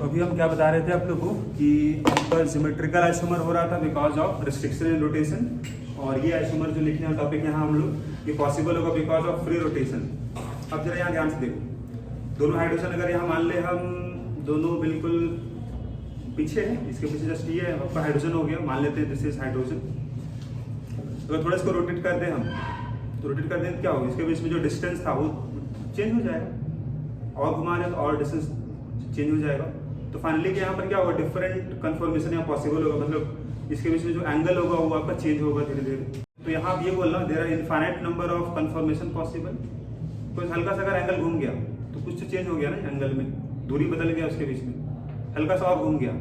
तो अभी हम क्या बता रहे थे आप लोगों को कि आपका सिमेट्रिकल आइसोमर हो रहा था because of restriction in rotation, और ये आइसोमर जो लिखे हैं टॉपिक यहाँ हम लोग ये पॉसिबल होगा बिकॉज ऑफ फ्री रोटेशन। अब जरा यहाँ ध्यान से देखो, दोनों हाइड्रोजन अगर यहाँ मान ले हम दोनों बिल्कुल पीछे है, इसके पीछे जस्ट ये है आपका हाइड्रोजन हो गया, मान लेते हैं दिस इज हाइड्रोजन। अगर थोड़ा इसको रोटेट कर दें हम, तो रोटेट कर दें क्या होगा, इसके बीच में जो डिस्टेंस था वो चेंज हो जाएगा, और घुमा रहे तो और डिस्टेंस चेंज हो जाएगा। तो फाइनली यहाँ पर क्या होगा, डिफरेंट कन्फर्मेशन यहाँ पॉसिबल होगा, मतलब इसके बीच में जो एंगल होगा वो आपका चेंज होगा धीरे धीरे। तो यहाँ आप ये बोलना there are infinite number of conformation possible. कोई हल्का सा अगर एंगल घूम गया तो कुछ तो चेंज हो गया ना एंगल में, दूरी बदल गया उसके बीच में, हल्का सा और घूम गया,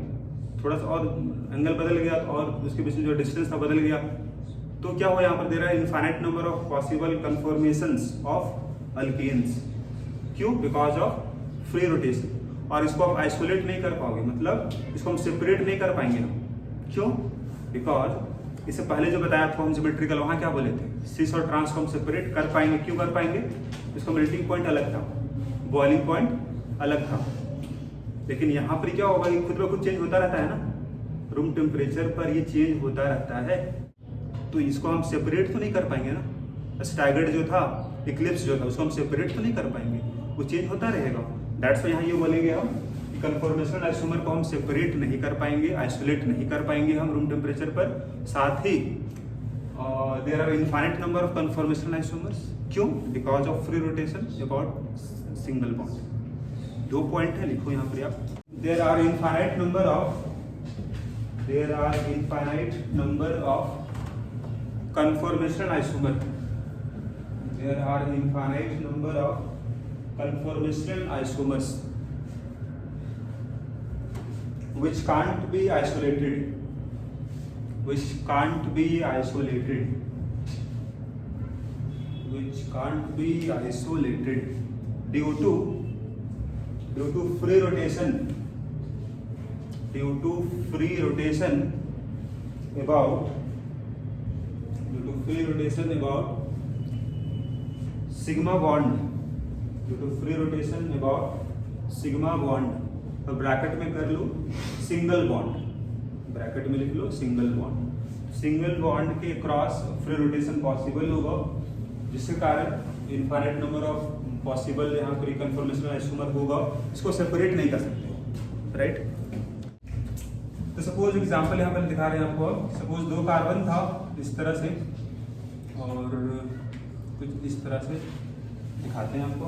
थोड़ा सा और एंगल बदल गया और उसके बीच में जो डिस्टेंस था बदल गया। तो क्या हुआ यहाँ पर there are infinite number of possible conformations of alkanes. क्यों? Because of free rotation. और इसको आप आइसोलेट नहीं कर पाओगे, मतलब इसको हम सेपरेट नहीं कर पाएंगे हम। क्यों? बिकॉज इससे पहले जो बताया आपको हम सिमेट्रिकल, वहाँ क्या बोले थे, सिस और ट्रांस को हम सेपरेट कर पाएंगे। क्यों कर पाएंगे? इसका मेल्टिंग पॉइंट अलग था, बॉइलिंग पॉइंट अलग था। लेकिन यहाँ पर क्या होगा कि खुद ब खुद चेंज होता रहता है ना, रूम टेम्परेचर पर ये चेंज होता रहता है, तो इसको हम सेपरेट तो नहीं कर पाएंगे ना। स्टैगर्ड जो था, इक्लिप्स जो था, उसको हम सेपरेट तो नहीं कर पाएंगे, वो चेंज होता रहेगा। दैट्स वाई यहाँ ये बोलेंगे हम कि कन्फर्मेशन आइसोमर को हम सेपरेट नहीं कर पाएंगे, आइसोलेट नहीं कर पाएंगे हम रूम टेम्परेचर पर। साथ ही there are infinite number of conformation isomers. क्यों? Because of free rotation about single bond. दो पॉइंट है, लिखो यहाँ पर आप, there are infinite number of conformational isomer. There are infinite number of conformational isomers which can't be isolated, due to free rotation about sigma bond। तो bracket में कर लो single bond, bracket में लिख लो सिंगल बॉन्ड। सिंगल बॉन्ड के cross free rotation possible होगा, जिसके कारण infinite number of possible यहाँ पर कन्फर्मेशन आइसोमर होगा। इसको सेपरेट नहीं कर सकते, राइट। तो सपोज एग्जांपल यहाँ पर दिखा रहे हैं आपको। सपोज दो कार्बन था इस तरह से, और कुछ इस तरह से दिखाते हैं आपको।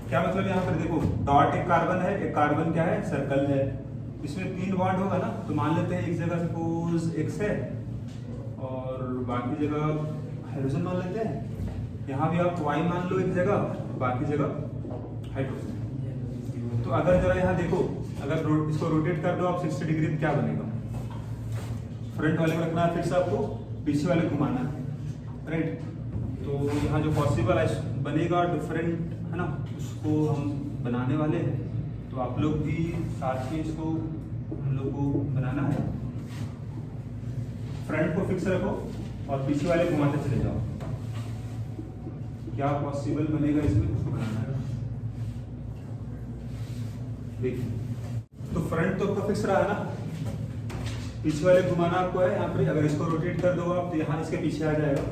क्या मतलब यहाँ पर देखो, डॉट एक कार्बन है, एक कार्बन क्या है, सर्कल है, इसमें 3 बॉन्ड होगा ना। तो मान लेते हैं एक जगह सपोज एक्स है और बाकी जगह हाइड्रोजन मान लेते हैं। यहाँ भी आप वाई मान लो एक जगह, बाकी जगह हाइड्रोजन। तो अगर जरा यहाँ देखो, अगर इसको रोटेट कर दो आप 60 डिग्री तो क्या बनेगा, फ्रंट वाले को रखना है, फिर से आपको पीछे वाले घुमाना है, राइट। तो यहाँ जो पॉसिबल बनेगा डिफरेंट है ना, उसको हम बनाने वाले हैं। तो आप लोग भी साथ में इसको हम लोग को बनाना है। फ्रंट को फिक्स रखो और पीछे वाले घुमाते चले जाओ। क्या पॉसिबल बनेगा इसमें, उसको बनाना है। देखिए, तो फ्रंट तो आपका फिक्स रहा है ना, पीछे वाले घुमाना आपको है। यहाँ पे अगर इसको रोटेट कर दो आप, तो यहाँ इसके पीछे आ जाएगा,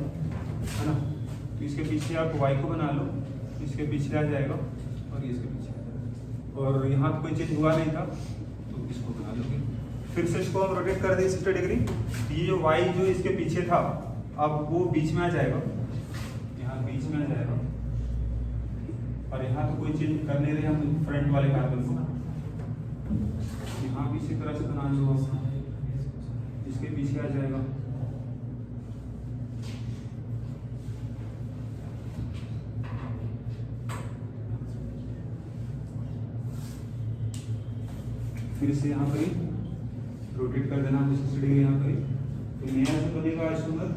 है ना। तो इसके पीछे आप वाई को बना लो, इसके पीछे आ जाएगा और इसके पीछे आ जाएगा। और यहाँ कोई चीज हुआ नहीं था तो इसको बना लोगे। फिर से इसको हम रोटेट कर दें 60 डिग्री। ये जो वाई जो इसके पीछे था, अब वो बीच में आ जाएगा, यहाँ बीच में आ जाएगा। और यहाँ तो कोई चेंज कर नहीं रहे हम फ्रंट वाले कार्बन को, यहाँ भी इसी तरह से बना लो, इसके पीछे आ जाएगा। फिर से यहाँ पर ही रोटेट कर देना 60 डिग्री यहाँ पर ही। तो नया से बनेगा आइसोमर,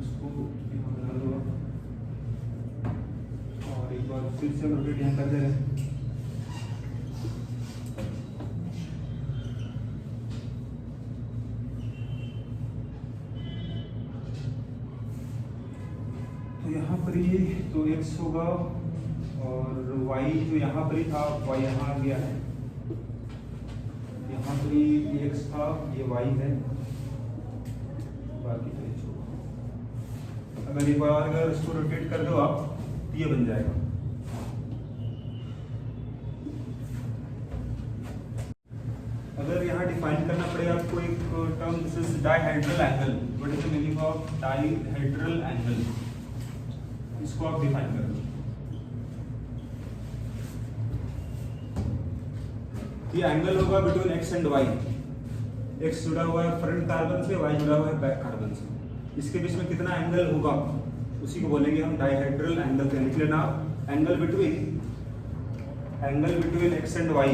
इसको यहाँ बना लो और एक बार फिर से रोटेट यहाँ कर दे रहे हैं। तो यहाँ पर ये तो x होगा और y जो यहाँ पर ही था y यहाँ आ गया है, यहाँ पर ही x था, ये y है, बाकी तो h होगा। अगर एक बार अगर इसको रोटेट कर दो आप तो ये बन जाएगा। अगर यहाँ डिफाइन करना पड़ेगा आपको एक term, this is dihedral angle, what is the meaning of dihedral angle, इसको आप डिफाइन कर दो। ये एंगल होगा between x and y, x जुड़ा हुआ है फ्रंट कार्बन से, y जुड़ा हुआ है बैक कार्बन से, इसके बीच में कितना एंगल होगा उसी को बोलेंगे हम डाइहेड्रल एंगल। से लिख लेना angle between x and y,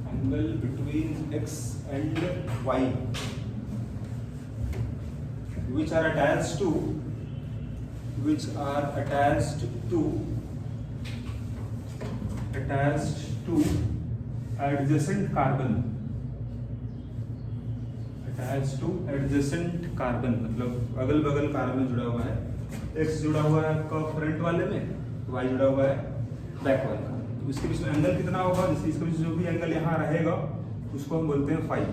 angle between x and y which are attached to adjacent carbon, मतलब अगल बगल कार्बन जुड़ा हुआ है, x जुड़ा हुआ है आपका फ्रंट वाले में, y जुड़ा हुआ है बैक वाले का, तो इसके बीच में एंगल कितना होगा, जैसे इसके बीच जो भी एंगल यहाँ रहेगा उसको हम बोलते हैं फाई,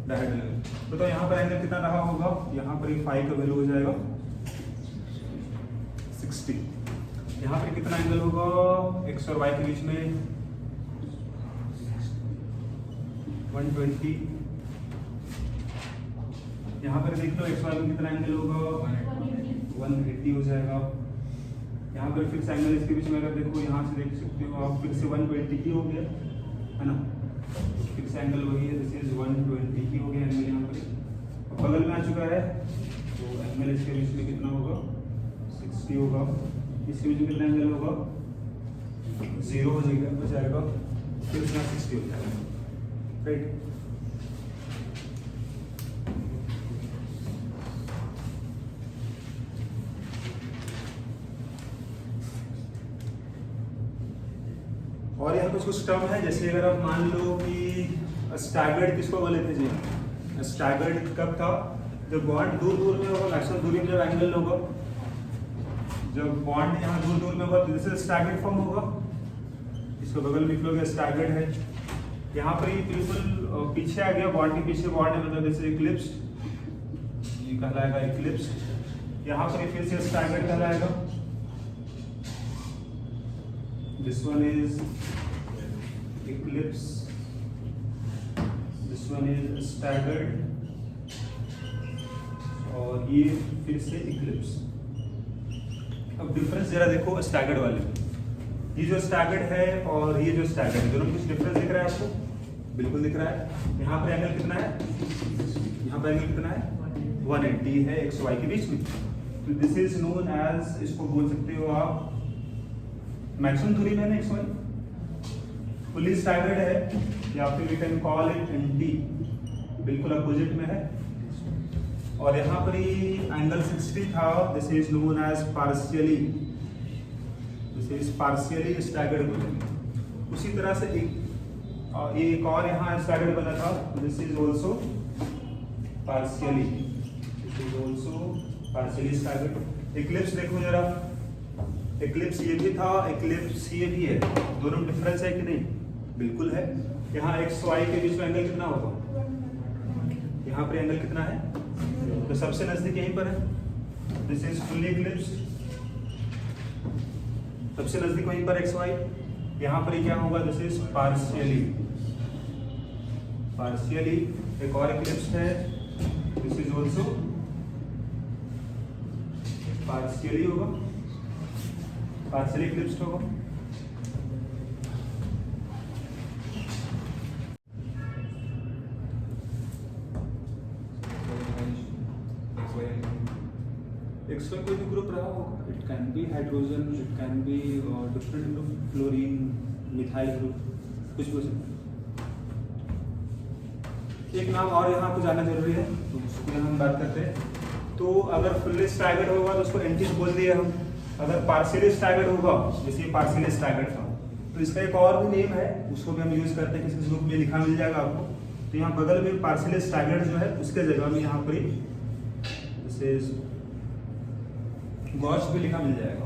डायहेड्रल एंगल। तो यहाँ पर एंगल कितना रहा होगा, यहाँ पर ये फाई का वैल्यू हो जाएगा 60। यहाँ पर कितना एंगल होगा x और y के बीच में 120। यहाँ पर देख लो x y में कितना एंगल होगा 180 हो जाएगा। यहाँ पर फिर से एंगल इसके बीच में अगर देखो, यहाँ से देख सकते हो आप, फिर से 120 ही हो गया है ना, फिर से एंगल वही है, दिस इज 120 ही हो गया एंगल यहाँ पर। बगल में आ चुका है तो एंगल इसके बीच में कितना होगा 60 होगा, इसके बीच में कितना एंगल होगा 0 हो जाएगा, फिर से 60 हो जाएगा, राइट। और यहाँ पे कुछ टर्म है, जैसे अगर आप मान लो कि स्टैगर्ड किसको बोले थे जी, स्टैगर्ड कब था, जब बॉन्ड दूर दूर में होगा, मैक्सिमम दूरी में जब एंगल होगा, जब बॉन्ड यहाँ दूर दूर में होगा तो जैसे स्टैगर्ड फॉर्म होगा, इसको बगल में लिख लोगे स्टैगर्ड है। यहाँ पर ये बिल्कुल पीछे आ गया, बॉन्ड के पीछे बॉन्ड है, मतलब जैसे इक्लिप्स, ये कहलाएगा इक्लिप्स। यहाँ पर फिर से स्टैगर्ड कहलाएगा, this one is eclipse, this one is staggered, और ये फिर से eclipse। अब डिफरेंस जरा देखो स्टैगर्ड वाले में, ये जो स्टैगर्ड है और ये जो स्टैगर्ड है, दोनों में कुछ डिफरेंस दिख रहा है आपको, बिल्कुल दिख रहा है। यहाँ पर एंगल कितना है, यहाँ पर एंगल कितना है 180 है x y के बीच में, तो दिस इज नोन एज, इसको बोल सकते हो आप मैक्सिमम दूरी में एक्स वाई, फुली स्टैगर्ड है, या फिर we can call it anti, बिल्कुल अपोजिट में है। और यहाँ पर ही एंगल 60 था, this is known as partially, this is partially staggered बोलेंगे। उसी तरह से एक और यहाँ स्टैगर्ड बना था, this is also partially, this is also partially staggered. Eclipse देखो जरा, इक्लिप्स ये भी था, इक्लिप्स ये भी है, दोनों में डिफरेंस है कि नहीं, बिल्कुल है। यहाँ एक्स वाई के बीच में एंगल कितना होगा, यहाँ पर एंगल कितना है, तो सबसे नजदीक यहीं पर है, दिस इज फुल्ली इक्लिप्स, सबसे नजदीक वहीं पर एक्स वाई। यहाँ पर क्या होगा, दिस इज पार्शियली, पार्शियली। एक और इक्लिप्स है, दिस इज ऑल्सो पार्शियली होगा, पार्शियली इक्लिप्स्ड होगा। एक्स वाई कोई भी ग्रुप रहा होगा, it can be hydrogen, it can be different group, fluorine, methyl group, कुछ भी हो सकता है। एक नाम और यहाँ आपको जानना जरूरी है, तो उसको हम बात करते हैं। तो अगर फुल्ली स्टैगर्ड होगा तो उसको एंटी बोल दिए हम, अगर पार्शियली स्टैगर्ड होगा, जैसे ये पार्शियली स्टैगर्ड था, तो इसका एक और भी नेम है, उसको भी हम यूज करते हैं, किसी ग्रुप में लिखा मिल जाएगा आपको। तो यहाँ बगल में पार्शियली स्टैगर्ड जो है उसके जगह में यहाँ पर जैसे गॉश भी लिखा मिल जाएगा,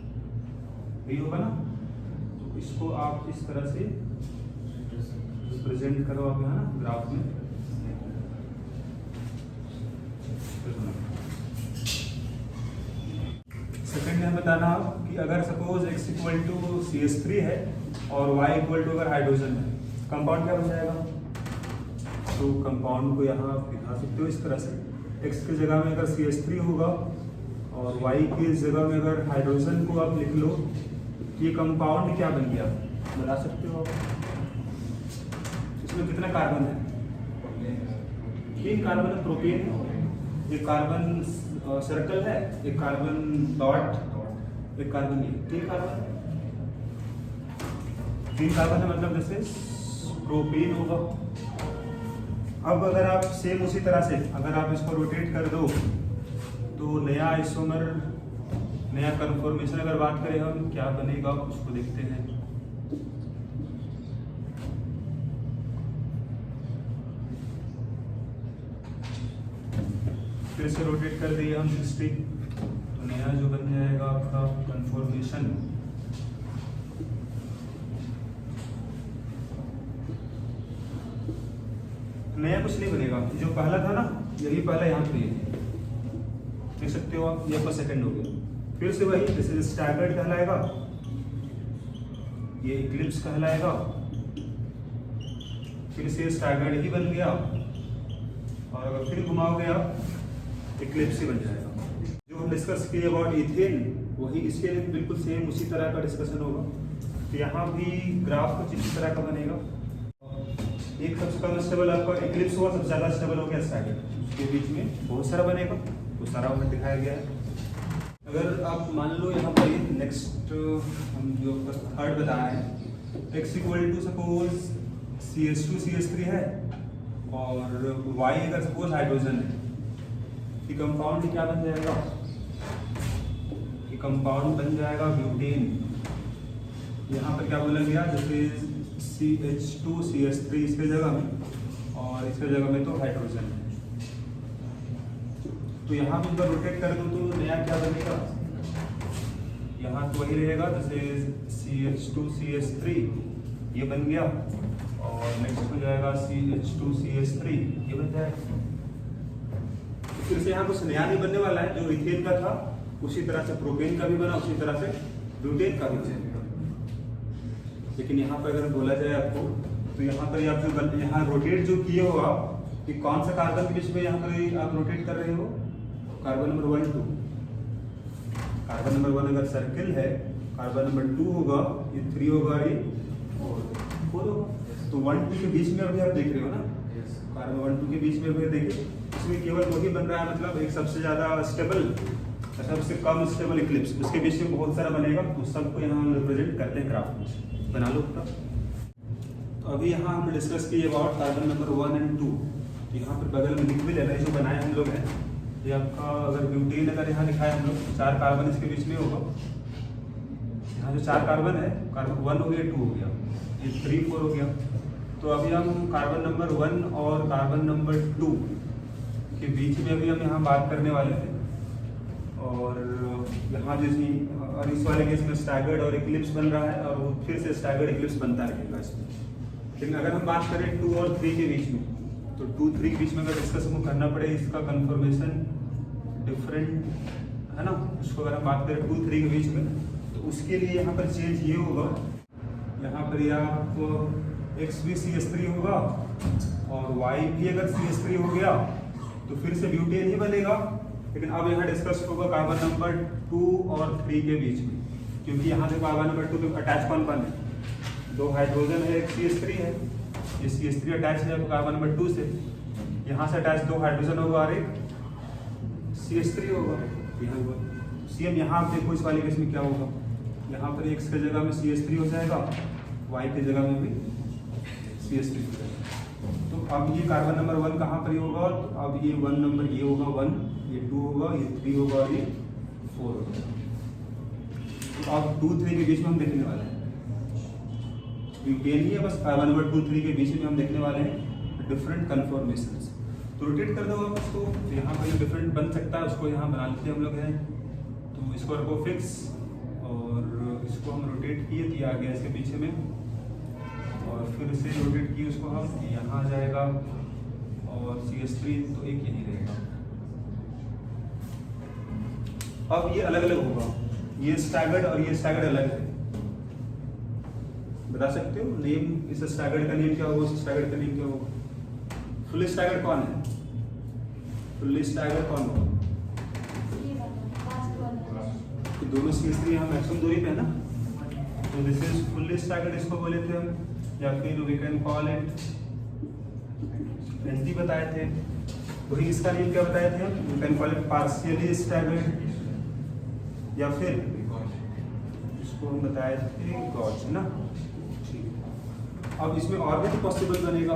फ्री होगा ना, तो इसको आप इस तरह से प्रेजेंट करो आप यहाँ ना ग्राफ में। सेकंड में बताना आप कि अगर suppose x equal to CS3 है और y इक्वल टू अगर हाइड्रोजन है, कंपाउंड क्या बन जाएगा? तो कंपाउंड को यहाँ आप दिखा सकते हो इस तरह से, x की जगह में अगर CS3 होगा और y की जगह में अगर हाइड्रोजन को आप लिख लो, ये कंपाउंड क्या बन गया बता सकते हो आप? इसमें कितना कार्बन है? 3 कार्बन है, प्रोपेन है, एक कार्बन सर्कल है, एक कार्बन डॉट, एक कार्बन ये, 3 कार्बन है, मतलब जैसे प्रोपेन होगा। अब अगर आप सेम उसी तरह से अगर आप इसको रोटेट कर दो तो नया आइसोमर, नया कन्फर्मेशन अगर बात करें हम क्या बनेगा उसको देखते हैं। फिर से रोटेट कर दिए हम 60, तो नया जो बन जाएगा आपका कन्फर्मेशन, नया कुछ नहीं बनेगा, जो पहला था ना यही पहला यहाँ पे देख सकते हो आप, ये आपका सेकंड हो गया। फिर से वही जैसे स्टैगर्ड कहलाएगा, ये इक्लिप्स कहलाएगा, फिर से स्टैगर्ड ही बन गया, और अगर फिर घुमाओगे आप इक्लिप्स ही बन जाएगा। जो हम डिस्कस किए अबाउट इथेन, वही इसके लिए बिल्कुल सेम उसी तरह का डिस्कशन होगा। तो यहाँ भी ग्राफ कुछ इस तरह का बनेगा, एक सबसे कम स्टेबल आपका इक्लिप्स हुआ, सबसे ज़्यादा स्टेबल हो गया स्टैगर्ड, उसके बीच में बहुत सारा बनेगा, तो सारा हमें दिखाया गया है। अगर आप मान लो यहाँ पर नेक्स्ट हम जो थर्ड बताए हैं, x equal to suppose CS2 CS3 है और y अगर सपोज हाइड्रोजन है, कि कंपाउंड क्या बन जाएगा? कि कंपाउंड बन जाएगा ब्यूटेन। यहाँ पर क्या बोला गया, जैसे CH2 CS3 इसके जगह में और इसके जगह में तो हाइड्रोजन है, तो यहाँ भी अगर रोटेट कर दो तो नया क्या बनेगा? यहाँ तो वही रहेगा, जैसे CH2 CS3 ये बन गया, और नेक्स्ट हो जाएगा CH2 CS3 ये बन जाएगा। फिर से यहाँ कुछ नया नहीं बनने वाला है, जो इथेन का था उसी तरह से प्रोपेन का भी बना, उसी तरह से ब्यूटेन का भी बना। लेकिन यहाँ पर अगर बोला जाए आपको, तो यहाँ पर आप जो यहाँ रोटेट जो किए हो आप, कि कौन सा कार्बन के बीच में यहाँ पर आप रोटेट कर रहे हो? कार्बन नंबर 1 2, कार्बन नंबर 1 अगर सर्किल है, कार्बन नंबर 2 होगा, ये 3 होगा, ये 4 होगा, तो 1 2 के बीच में अभी आप देख रहे हो ना, कार्बन 1 2 के बीच में अभी देखिए, इसमें केवल वही बन रहा है, मतलब एक सबसे ज़्यादा स्टेबल, सबसे कम स्टेबल इक्लिप्स, उसके बीच में बहुत सारा बनेगा, तो सबको यहाँ हम रिप्रेजेंट करते हैं ग्राफ में, बना लो तब। तो अभी यहाँ हम डिस्कस किए अबाउट कार्बन नंबर 1 और 2, यहाँ पर बगल में लिख भी लेना, जो बनाए हम लोग हैं, ये आपका अगर ब्यूटेन अगर यहाँ लिखा है हम लोग, 4 कार्बन इसके बीच में होगा, यहाँ जो 4 कार्बन है, कार्बन 1 हो गया, 2 हो गया, ये 3 4 हो गया। तो अभी हम कार्बन नंबर 1 और कार्बन नंबर 2 के बीच में अभी हम यहाँ बात करने वाले थे, और यहाँ जैसे और इस वाले केस में स्टैगर्ड और इक्लिप्स बन रहा है, और वो फिर से स्टैगर्ड इक्लिप्स बनता रहेगा इसमें। लेकिन अगर हम बात करें 2 और 3 के बीच में, तो 2 3 के बीच में अगर डिस्कस हमको करना पड़े, इसका कन्फर्मेशन डिफरेंट है ना, उसको अगर हम बात करें 2 3 के बीच में, तो उसके लिए यहाँ पर चेंज ये होगा, यहाँ पर या आपको x भी CS3 होगा और y भी अगर CS3 हो गया तो फिर से ब्यूटेन ही बनेगा। लेकिन अब यहाँ डिस्कस होगा कार्बन नंबर 2 और 3 के बीच में, क्योंकि यहाँ से कार्बन नंबर 2 पे अटैच कौन कौन है? 2 हाइड्रोजन है, एक CS3 है, ये CS3 अटैच है कार्बन नंबर 2 से, यहाँ से अटैच 2 हाइड्रोजन होगा और एक CS3 होगा। यहाँ सेम यहाँ आप देखो इस वाले केस में क्या होगा, यहाँ पर x की जगह में CS3 हो जाएगा, y की जगह में भी CS3 हो जाएगा। तो अब ये कार्बन नंबर 1 कहाँ पर होगा, तो अब ये 1 नंबर ये होगा 1, ये 2 होगा, ये 3 होगा और ये 4 होगा। तो अब 2 3 के बीच में हम देखने वाले हैं, ब्यूटेन ही है, बस कार्बन नंबर 2 3 के बीच में हम देखने वाले हैं डिफरेंट कन्फॉर्मेशंस। तो रोटेट कर दो आप उसको, यहाँ पर डिफरेंट बन सकता है, उसको यहाँ बना लेते हम लोग हैं, तो इसको रखो फिक्स और इसको हम रोटेट किए तो ये आ गया इसके पीछे में, और फिर इसे रोटेट किए उसको हम, यहाँ आ जाएगा, और CH3 तो एक यहीं रहेगा। अब ये अलग अलग होगा, ये स्टैगर्ड और ये स्टैगर्ड अलग है। बता सकते हो नेम, इस स्टैगर्ड का नेम क्या होगा, इस स्टैगर्ड का नेम क्या होगा? फुल स्टैगर्ड कौन है? फुल स्टैगर्ड कौन होगा? तो दोनों CH3 यहाँ मैक्सिमम दूरी पे है ना, तो दिस इज फुल स्टैगर्ड इसको बोले थे हम, या फिर we can call it NT बताए थे। वही इसका नेम क्या बताए थे हम? We can call it partially staggered, या फिर इसको हम बताए थे गॉज, है ना। ठीक, अब इसमें और भी तो पॉसिबल बनेगा,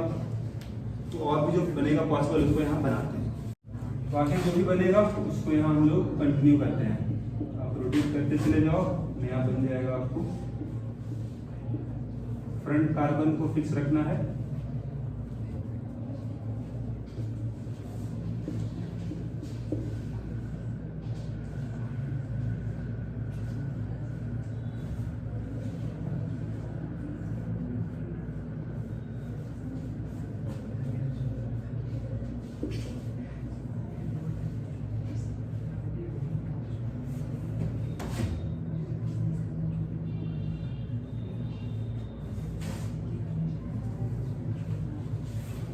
तो और भी जो बनेगा पॉसिबल उसको यहाँ बनाते हैं। तो आखिर जो भी बनेगा उसको यहाँ हम लोग कंटिन्यू करते हैं। आप रोटेट करते चले जाओ, नया बन जाएगा। आपको फ्रंट कार्बन को फिक्स रखना है,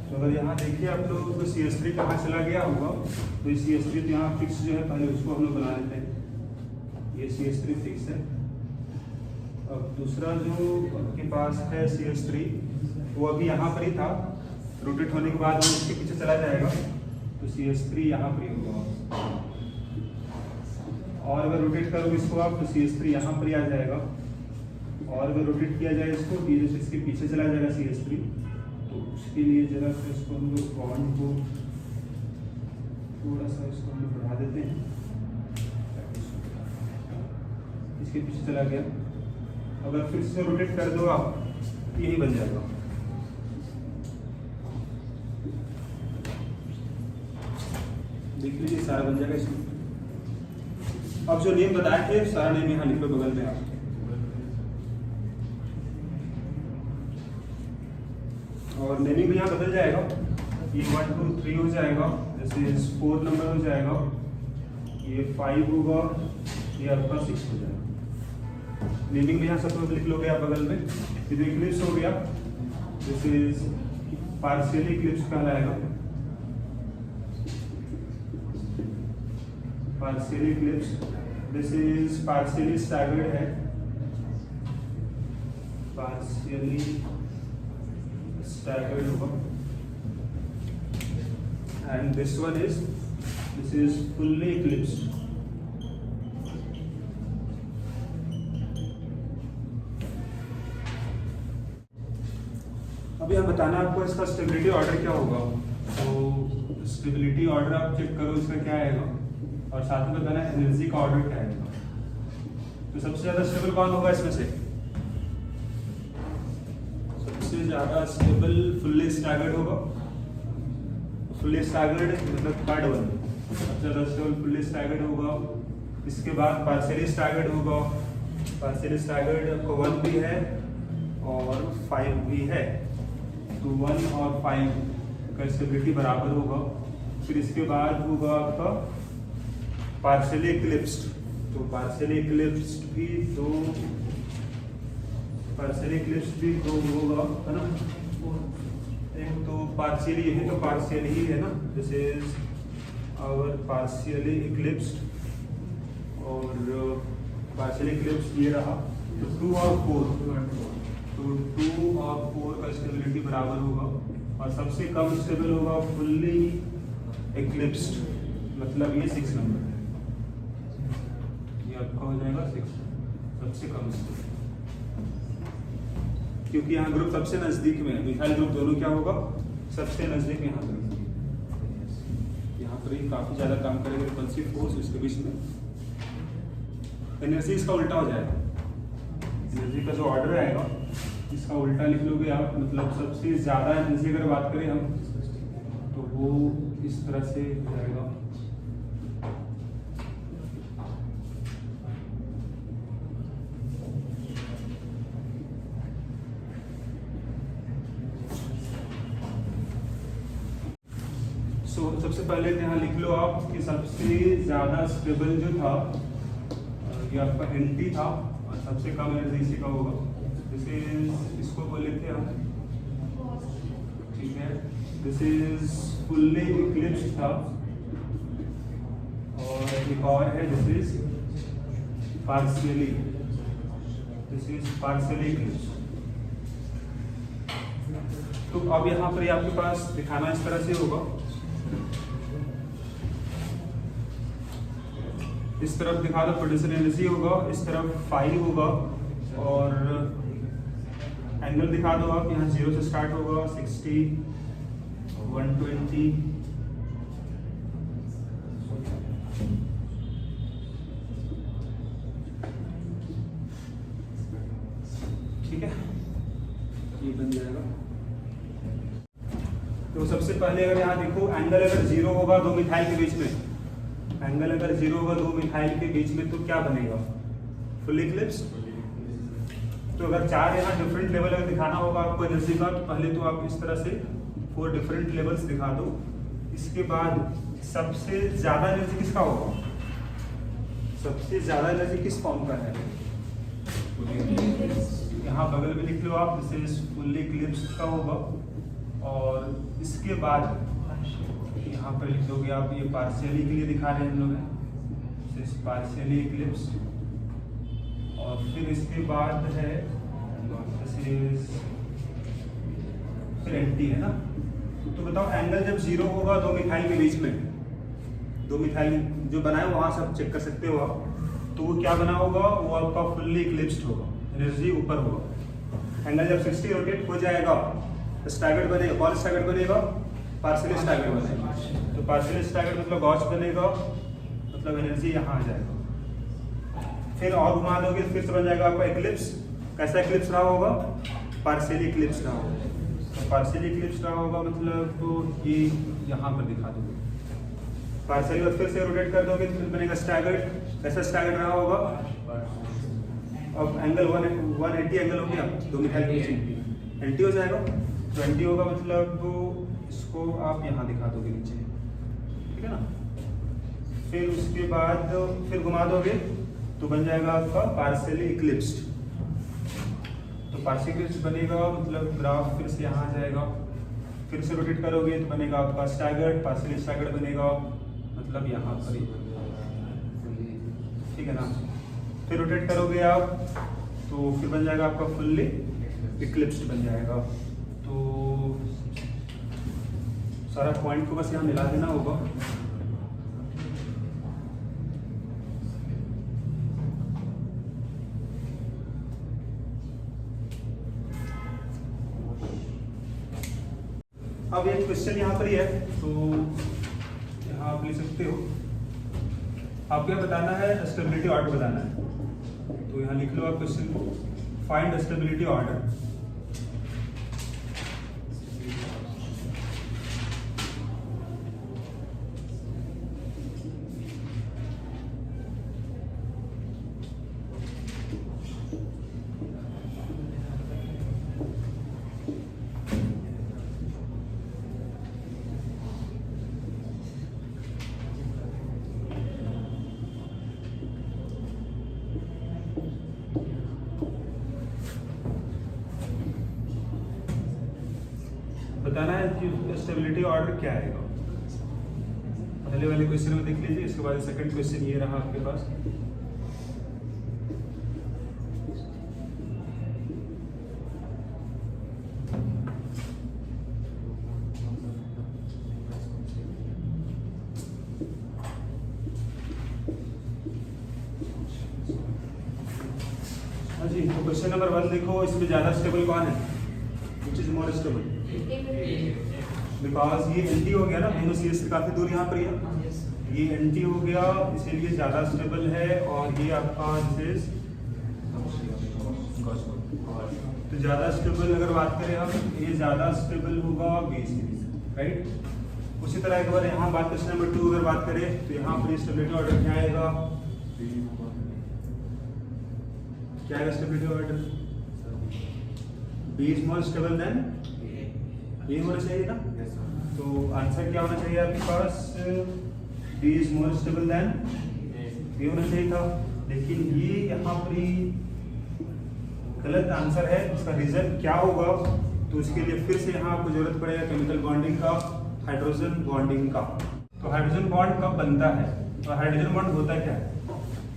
तो अगर यहाँ देखिए आप लोग तो CH3 कहाँ चला गया होगा, तो ये CH3 तो यहाँ फिक्स जो है, पहले उसको हम लोग बना लेते हैं। ये CH3 फिक्स है। अब दूसरा जो आपके पास है CH3, वो अभी यहाँ पर ही था, रोटेट होने के बाद वो उसके पीछे चला जाएगा, तो CH3 यहाँ पर ही होगा। और अगर रोटेट करोगे इसको आप, तो CH3 यहाँ पर ही आ जाएगा, और अगर रोटेट किया जाए इसको, तो इसके पीछे चला जाएगा CH3। तो उसके लिए जरा सा इसको हम लोग बॉन्ड को थोड़ा सा इसको हम लोग बढ़ा देते हैं, इसके पीछे चला गया। अगर फिर से रोटेट कर दो आप, यही बन जाएगा। देख लीजिए सारा बन जाएगा इसमें। अब जो नेम बताए थे सारा नेम यहाँ लिख लो बगल में आप, और नेमिंग भी यहाँ बदल जाएगा। ये 1 2 3 हो जाएगा, जैसे 4 नंबर हो जाएगा, ये 5 होगा, ये आपका 6 हो जाएगा। नेमिंग भी यहाँ सब लिख लोगे आप बगल में। ये इक्लिप्स हो गया, दिस इज पार्शियली इक्लिप्स कहलाएगा, partially Eclipse. This is partially staggered है, पार्शियली staggered होगा, and this is fully eclipsed। अभी हम बताना आपको इसका स्टेबिलिटी ऑर्डर क्या होगा। तो स्टेबिलिटी ऑर्डर आप चेक करो इसका क्या आएगा, और साथ में बताना एनर्जी का ऑर्डर क्या आएगा। तो सबसे ज्यादा स्टेबल कौन होगा इसमें से? सबसे ज्यादा स्टेबल फुल्ली स्टैगर्ड होगा। फुल्ली स्टैगर्ड मतलब थर्ड वन सबसे ज्यादा स्टेबल फुल्ली स्टैगर्ड होगा। इसके बाद पार्शियली स्टैगर्ड होगा। पार्शियली स्टैगर्ड को 1 भी है और 5 भी है, तो 1 और 5 का स्टेबिलिटी बराबर होगा। फिर इसके बाद होगा आपका पार्शियली इक्लिप्स्ड। तो पार्शियली इक्लिप्स्ड भी दो, पार्शियली इक्लिप्स्ड भी दो होगा, है ना। एक तो पार्शियली है, तो पार्शियली ही है ना, this is our partially eclipsed, और पार्शियली इक्लिप्स्ड ये रहा। तो 2 और 4, तो 2 और 4 का स्टेबिलिटी बराबर होगा। और सबसे कम स्टेबल होगा फुल्ली इक्लिप्स्ड, मतलब ये 6 नंबर है, ये आपका हो जाएगा 6 सबसे कम स्टेबल, क्योंकि यहाँ ग्रुप सबसे नजदीक में है। मिथाइल ग्रुप दोनों क्या होगा, सबसे नजदीक में यहाँ पर, यहाँ पर ही काफी ज्यादा काम करेगा रिपल्सिव फोर्स इसके बीच में। एनर्जी इसका उल्टा हो जाएगा, एनर्जी का जो ऑर्डर आएगा इसका उल्टा लिख लोगे आप, मतलब सबसे ज्यादा एनर्जी अगर बात करें हम, तो वो इस तरह से जाएगा। सबसे पहले यहाँ लिख लो आप कि सबसे ज़्यादा स्टेबल जो था ये आपका एंटी था और सबसे कम एनर्जी इसी का होगा, जैसे इसको बोल लेते हैं हम, ठीक है। दिस इज फुल्ली इक्लिप्स था और एक और है this is partially, this is partially Eclipse. तो अब यहाँ पर ये आपके पास दिखाना इस तरह से होगा, इस तरफ दिखा दो पोटेंशियल एनर्जी होगा, इस तरफ फाई होगा और एंगल दिखा दो आप, यहाँ 0 से स्टार्ट होगा 60, 120, ठीक है, ये बन जाएगा। तो सबसे पहले अगर यहाँ देखो एंगल अगर 0 होगा दो मिथाइल के बीच में, एंगल अगर 0 होगा दो मिथाइल के बीच में तो क्या बनेगा, फुल इक्लिप्स। तो अगर 4 यहाँ डिफरेंट लेवल अगर दिखाना होगा आपको एनर्जी का, तो पहले तो आप इस तरह से 4 डिफरेंट लेवल्स दिखा दो। इसके बाद सबसे ज्यादा एनर्जी किसका होगा, सबसे ज्यादा एनर्जी किस फॉर्म का है, यहाँ बगल में लिख लो आप, दिस इज फुल इक्लिप्स का होगा। और इसके बाद यहाँ पर लिख दोगे आप, ये पार्शियली के लिए दिखा रहे हैं हम लोग, दिस इज पार्शियली इक्लिप्स। और फिर इसके बाद है दिस इज फिर एंटी है ना। तो बताओ एंगल जब 0 होगा दो मिथाइल के बीच में, दो मिथाइल जो बना है वहां से आप चेक कर सकते हो आप, तो वो क्या बना होगा, वो आपका फुल्ली इक्लिप्स्ड होगा, एनर्जी ऊपर होगा। एंगल जब 60 रोटेट हो जाएगा स्टैगर्ड बनेगा, कौन स्टैगर्ड बनेगा, पार्शियली स्टैगर्ड बनेगा। तो पार्शियली स्टैगर्ड मतलब गॉस बनेगा, मतलब एनर्जी यहाँ आ जाएगा। फिर और घुमा दोगे फिर से बन जाएगा आपका इक्लिप्स। कैसा इक्लिप्स रहा होगा, पार्शियली इक्लिप्स रहा होगा। तो पार्शियली इक्लिप्स रहा होगा मतलब तो ये यहाँ पर दिखा दोगे, पार्शियली और फिर से रोटेट कर दोगे तो फिर बनेगा स्टैगर्ड। कैसा स्टैगर्ड रहा होगा, अब एंगल 180 एंगल हो गया, दो मिथाइल के बीच एंटी हो जाएगा। तो एंटी होगा मतलब तो इसको आप यहाँ दिखा दोगे नीचे, ठीक है ना। फिर उसके बाद फिर घुमा दोगे तो बन जाएगा आपका पार्शियली इक्लिप्स्ड। तो पार्शियली इक्लिप्स्ड बनेगा मतलब ग्राफ फिर से यहाँ आ जाएगा, फिर से रोटेट करोगे तो बनेगा आपका स्टैगर्ड, पार्शियली स्टैगर्ड बनेगा मतलब यहाँ पर ही, ठीक है ना। फिर रोटेट करोगे आप तो फिर बन जाएगा आपका फुल्ली इक्लिप्स्ड बन जाएगा। तो सारा पॉइंट को बस यहाँ मिला देना होगा। अब एक क्वेश्चन यहाँ पर ही है, तो यहाँ आप ले सकते हो। आपको क्या बताना है, स्टेबिलिटी ऑर्डर बताना है। तो यहाँ लिख लो आप क्वेश्चन, फाइंड स्टेबिलिटी ऑर्डर। बताना है कि स्टेबिलिटी ऑर्डर क्या आएगा। पहले वाले क्वेश्चन में देख लीजिए, इसके बाद सेकंड क्वेश्चन ये रहा आपके पास। हाँ जी, तो क्वेश्चन नंबर 1 देखो, इसमें ज्यादा स्टेबल कौन है, which is more stable, because ये एंटी हो गया ना, दोनों सी से काफी दूर यहाँ पर है, ये एंटी हो गया इसीलिए ज्यादा स्टेबल है। और ये आपका दिस तो ज्यादा स्टेबल अगर बात करें हम, ये ज्यादा स्टेबल होगा बी सीरीज, राइट। उसी तरह एक बार यहाँ बात क्वेश्चन नंबर 2 अगर बात करें तो यहाँ पर स्टेबिलिटी ऑर्डर क्या आएगा, क्या आएगा stability order, B is more stable than A होना चाहिए ना। तो आंसर क्या होना चाहिए आपके पास? D is more stable than B होना चाहिए था, लेकिन ये यहाँ पर गलत आंसर है। इसका रीजन क्या होगा? तो इसके लिए फिर से यहाँ आपको जरूरत पड़ेगा केमिकल बॉन्डिंग का, हाइड्रोजन बॉन्डिंग का। तो हाइड्रोजन बॉन्ड कब बनता है और हाइड्रोजन बॉन्ड होता क्या है?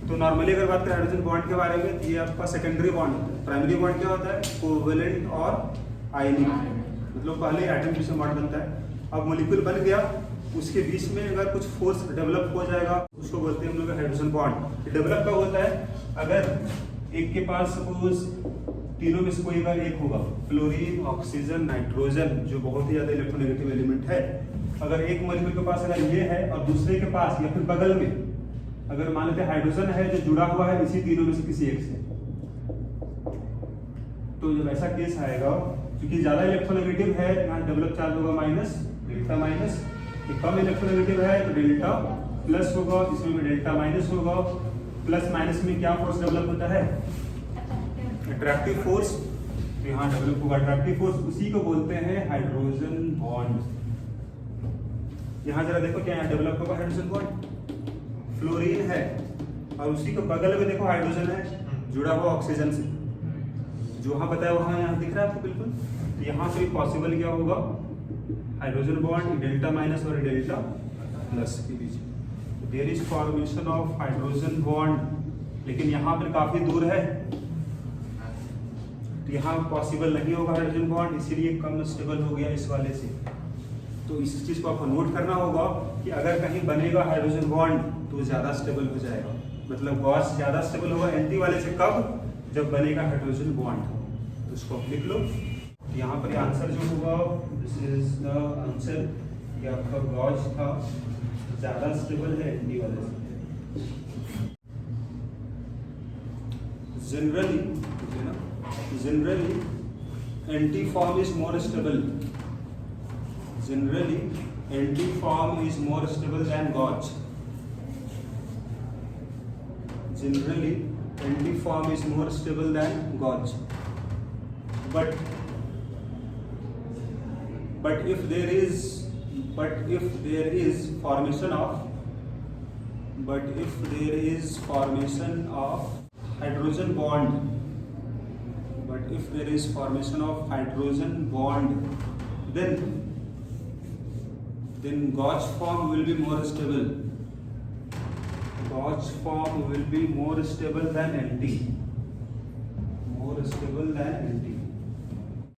तो नॉर्मली अगर बात करें हाइड्रोजन बॉन्ड के बारे में, तो ये आपका सेकेंडरी बॉन्ड होता है। प्राइमरी बॉन्ड क्या होता है? कोवेलेंट और आयनिक, मतलब पहले एटम बीच में बॉन्ड बनता है। अब मॉलिक्यूल बन गया, उसके बीच में अगर कुछ फोर्स डेवलप हो जाएगा, उसको बोलते हैं हम लोग हाइड्रोजन बॉन्ड। डेवलप कब होता है? अगर एक के पास सपोज तीनों में से कोई अगर एक होगा, फ्लोरीन, ऑक्सीजन, नाइट्रोजन, जो बहुत ही ज्यादा इलेक्ट्रोनेगेटिव एलिमेंट है, अगर एक मॉलिक्यूल के पास अगर ये है और दूसरे के पास या फिर बगल में अगर मान लेते हैं हाइड्रोजन है जो जुड़ा हुआ है इसी तीनों में से किसी एक से, तो जब ऐसा केस आएगा, क्योंकि ज्यादा इलेक्ट्रोनेगेटिव है, यहाँ डेवलप चार्ज होगा माइनस, डेल्टा माइनस। कम इलेक्ट्रोनेगेटिव है तो डेल्टा प्लस होगा, इसमें भी डेल्टा माइनस होगा। प्लस माइनस में क्या फोर्स डेवलप होता है? Attractive force. तो यहाँ डेवलप होगा अट्रैक्टिव फोर्स, उसी को बोलते हैं हाइड्रोजन बॉन्ड। यहाँ जरा देखो क्या यहाँ डेवलप होगा हाइड्रोजन बॉन्ड। फ्लोरीन है और उसी को बगल में देखो हाइड्रोजन है जुड़ा हुआ ऑक्सीजन से, जो वहां बताया वहां यहाँ दिख रहा है आपको बिल्कुल। तो यहाँ से पॉसिबल क्या होगा? हाइड्रोजन बॉन्ड डेल्टा माइनस और डेल्टा प्लस के बीच there is formation of hydrogen bond, लेकिन यहाँ पर काफी दूर है तो यहाँ पॉसिबल नहीं होगा हाइड्रोजन बॉन्ड, इसीलिए कम स्टेबल हो गया इस वाले से। तो इस चीज को आपको नोट करना होगा कि अगर कहीं बनेगा हाइड्रोजन बॉन्ड तो ज्यादा स्टेबल हो जाएगा, मतलब गॉस ज्यादा स्टेबल होगा एंटी वाले से। कब? जब बनेगा हाइड्रोजन बॉन्ड। तो इसको आप लिख लो। यहाँ पर आंसर जो होगा, दिस इज द आंसर, कि आपका गॉस था ज्यादा स्टेबल है एंटी वाले से। Generally anti form is more stable. Generally, anti-form is more stable than gauge. Generally, anti-form is more stable than gauge. But if there is formation of hydrogen bond, then gauge form will be more stable. Gauge form will be more stable than anti. More stable than anti.